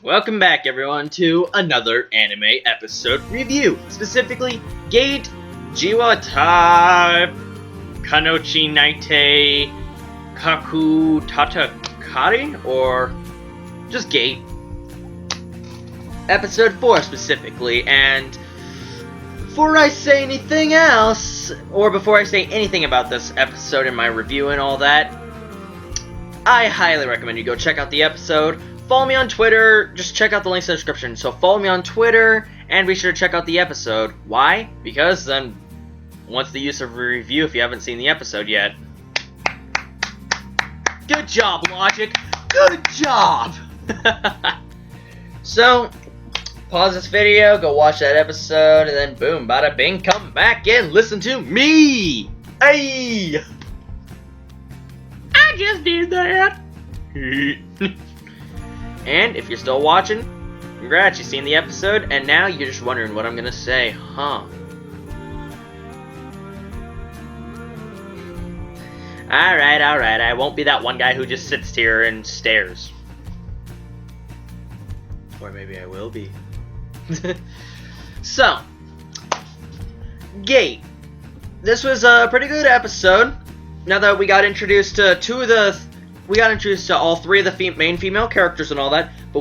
Welcome back, everyone, to another anime episode review. Specifically, Gate Jieitai Kanochi nite Kaku Tatakaeri, or just Gate. Episode 4 specifically, and before I say anything else, or before I say anything about this episode in my review and all that, I highly recommend you go check out the episode. Follow me on Twitter, just check out the links in the description. So follow me on Twitter, and be sure to check out the episode. Why? Because then, once the use of a review if you haven't seen the episode yet. Good job, Logic! Good job! So, pause this video, go watch that episode, and then boom, bada bing, come back and listen to me! Hey! I just did that! And if you're still watching, congrats, you've seen the episode, and now you're just wondering what I'm gonna say, huh? Alright, I won't be that one guy who just sits here and stares. Or maybe I will be. So, Gate. This was a pretty good episode. Now that we got introduced to all three of the main female characters and all that, but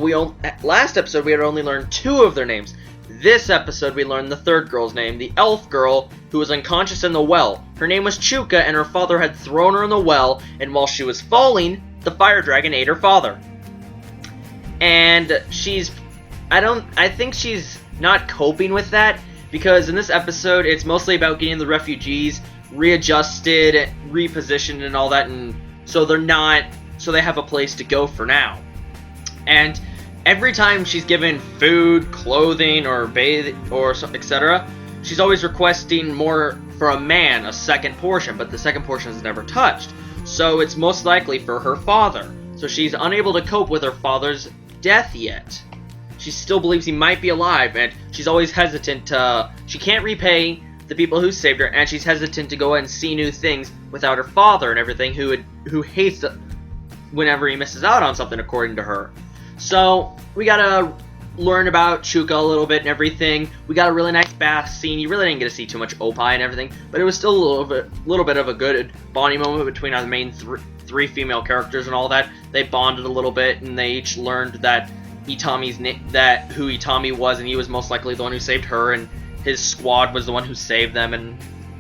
last episode we had only learned 2 of their names. This episode we learned the third girl's name, the elf girl who was unconscious in the well. Her name was Chuka, and her father had thrown her in the well, and while she was falling, the fire dragon ate her father. And I think she's not coping with that, because in this episode it's mostly about getting the refugees readjusted, repositioned, and all that, and so they have a place to go for now. And every time she's given food, clothing, or bathe, or etc., she's always requesting more for a second portion, but the second portion is never touched. So it's most likely for her father. So she's unable to cope with her father's death yet. She still believes he might be alive, and she's always hesitant she can't repay the people who saved her, and she's hesitant to go and see new things without her father and everything, who hates it whenever he misses out on something, according to her. So we gotta learn about Chuka a little bit and everything. We got a really nice bath scene. You really didn't get to see too much Opie and everything, but it was still a little bit of a good bonding moment between our main three female characters and all that. They bonded a little bit, and they each learned that who Itami was, and he was most likely the one who saved her, and his squad was the one who saved them and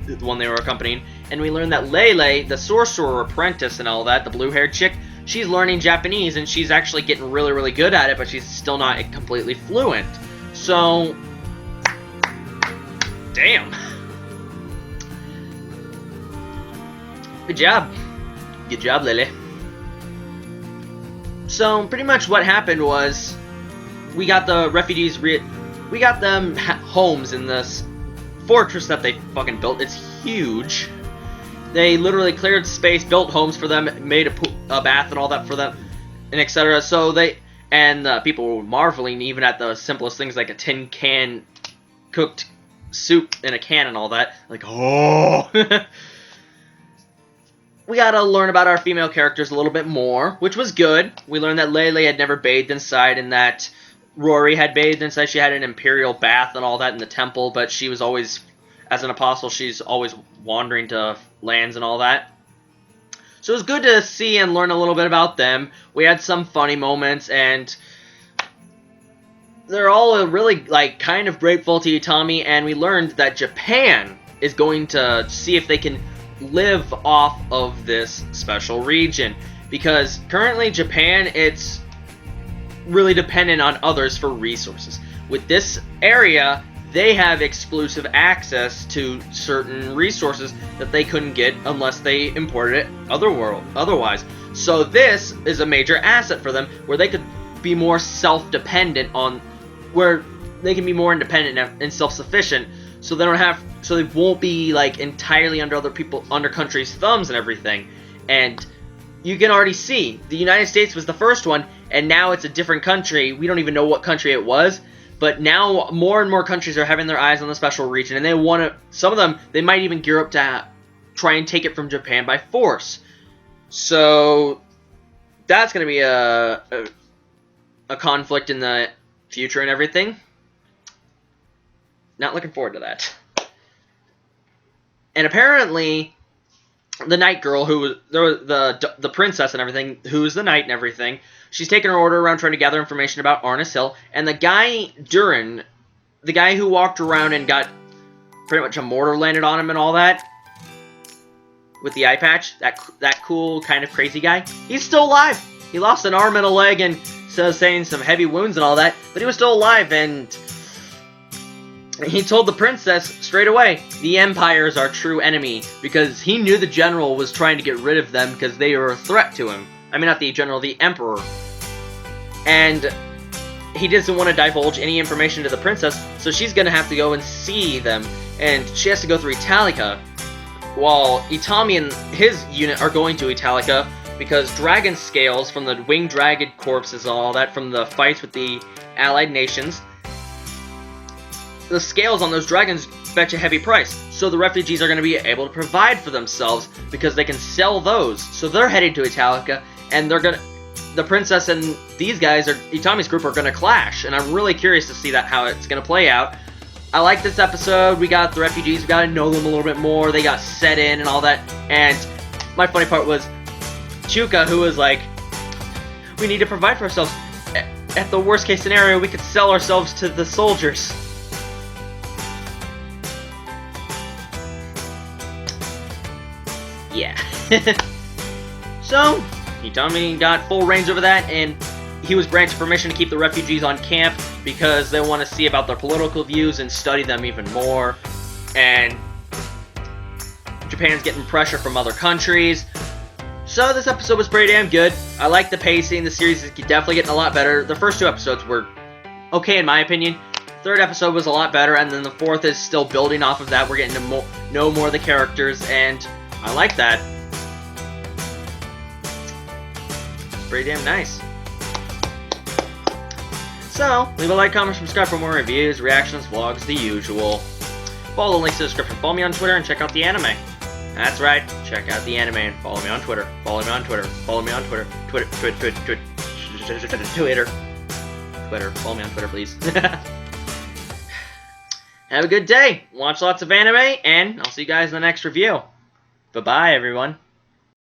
the one they were accompanying. And we learned that Lele, the sorcerer apprentice and all that, the blue-haired chick, she's learning Japanese, and she's actually getting really, really good at it, but she's still not completely fluent. So, damn. Good job. Good job, Lele. So, pretty much what happened was, we got the refugees, we got them homes in this fortress that they fucking built. It's huge. They literally cleared space, built homes for them, made a bath and all that for them, and etc. So people were marveling even at the simplest things like a tin can cooked soup in a can and all that. Like, oh! We gotta learn about our female characters a little bit more, which was good. We learned that Lele had never bathed inside, and that Rory had bathed inside. She had an imperial bath and all that in the temple, but she was always, as an apostle, she's always wandering to lands and all that. So it was good to see and learn a little bit about them. We had some funny moments, and they're all really, kind of grateful to Itami, and we learned that Japan is going to see if they can live off of this special region, because currently Japan, it's really dependent on others for resources. With this area, they have exclusive access to certain resources that they couldn't get unless they imported it otherwise. So this is a major asset for them, where they could be more self-dependent where they can be more independent and self-sufficient, so they won't be entirely under countries' thumbs and everything. And you can already see the United States was the first one, and now it's a different country. We don't even know what country it was, but now more and more countries are having their eyes on the special region, and they want to. Some of them, they might even gear up to try and take it from Japan by force. So that's going to be a a conflict in the future and everything. Not looking forward to that. And apparently, the night girl, who was the princess and everything, who's the knight and everything, she's taking her order around trying to gather information about Arnus Hill. And the guy, Durin, the guy who walked around and got pretty much a mortar landed on him and all that, with the eye patch, that cool, kind of crazy guy, he's still alive. He lost an arm and a leg and sustained some heavy wounds and all that, but he was still alive, and he told the princess straight away, the Empire is our true enemy, because he knew the general was trying to get rid of them because they were a threat to him. I mean, not the general, the emperor. And he doesn't want to divulge any information to the princess, so she's going to have to go and see them, and she has to go through Italica, while Itami and his unit are going to Italica, because dragon scales from the winged dragon corpses and all that from the fights with the allied nations, the scales on those dragons fetch a heavy price, so the refugees are going to be able to provide for themselves because they can sell those. So they're heading to Italica, and the princess and these guys, Itami's group, are going to clash, and I'm really curious to see how it's going to play out. I like this episode. We got the refugees, we got to know them a little bit more, they got set in and all that, and my funny part was Chuka, who was like, we need to provide for ourselves. At the worst case scenario, we could sell ourselves to the soldiers. Yeah. So, Itami got full reins over that, and he was granted permission to keep the refugees on camp because they want to see about their political views and study them even more. And Japan's getting pressure from other countries. So this episode was pretty damn good. I like the pacing. The series is definitely getting a lot better. The first two episodes were okay in my opinion. Third episode was a lot better, and then the fourth is still building off of that. We're getting to know more of the characters, and I like that. It's pretty damn nice. So, leave a like, comment, subscribe for more reviews, reactions, vlogs, the usual. Follow the links in the description. Follow me on Twitter and check out the anime. That's right, check out the anime and follow me on Twitter. Follow me on Twitter. Follow me on Twitter. Twitter. Follow me on Twitter, please. Have a good day. Watch lots of anime, and I'll see you guys in the next review. Bye-bye, everyone.